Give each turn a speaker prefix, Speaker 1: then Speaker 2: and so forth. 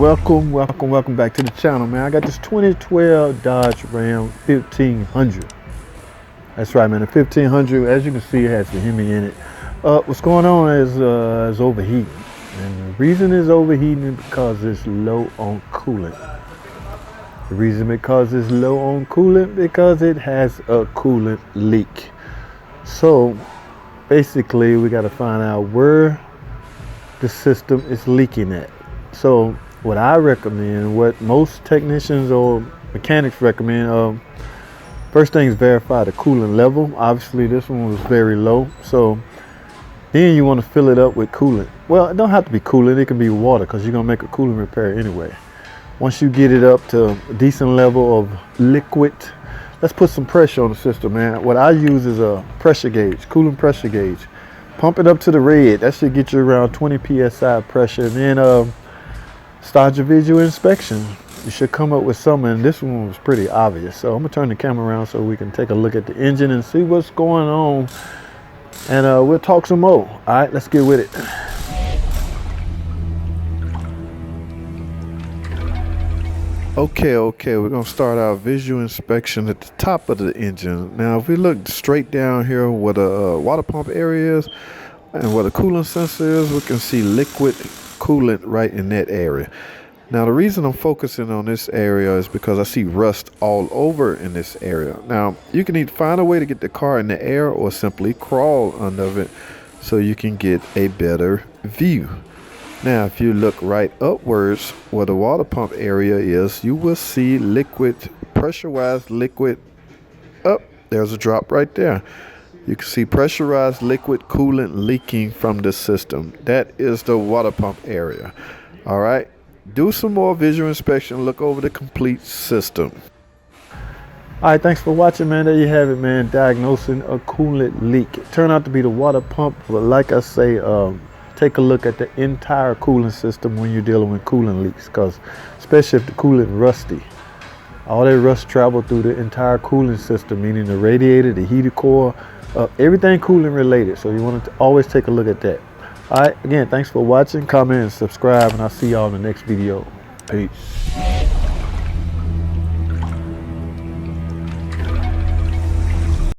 Speaker 1: welcome back to the channel, man. I got this 2012 Dodge Ram 1500. That's right, man. The 1500, as you can see, it has the Hemi in it. What's going on is overheating, and the reason it's overheating is because it's low on coolant. The reason because it's low on coolant because it has a coolant leak. So basically, we got to find out where the system is leaking at. So what I recommend, what most technicians or mechanics recommend, first thing is verify the coolant level. Obviously this one was very low, so then you want to fill it up with coolant. Well, it don't have to be coolant, it can be water, because you're gonna make a coolant repair anyway. Once you get it up to a decent level of liquid, let's put some pressure on the system, man. What I use is a pressure gauge, coolant pressure gauge. Pump it up to the red. That should get you around 20 psi pressure, and then start your visual inspection. You should come up with something, and this one was pretty obvious. So I'm gonna turn the camera around so we can take a look at the engine and see what's going on, and we'll talk some more. All right, let's get with it. Okay, we're gonna start our visual inspection at the top of the engine. Now, if we look straight down here where the water pump area is and where the coolant sensor is, we can see liquid coolant right in that area. Now, the reason I'm focusing on this area is because I see rust all over in this area. Now, you can either find a way to get the car in the air or simply crawl under it so you can get a better view. Now, if you look right upwards where the water pump area is, you will see liquid, pressurized liquid. There's a drop right there. You can see pressurized liquid coolant leaking from the system. That is the water pump area. All right, do some more visual inspection, look over the complete system. All right, thanks for watching, man. There you have it, man. Diagnosing a coolant leak. It turned out to be the water pump, but like I say, take a look at the entire coolant system when you're dealing with coolant leaks, because especially if the coolant rusty, all that rust travel through the entire cooling system, meaning the radiator, the heater core, everything coolant related. So you want to always take a look at that. All right, again, thanks for watching. Comment and subscribe, and I'll see y'all in the next video. Peace.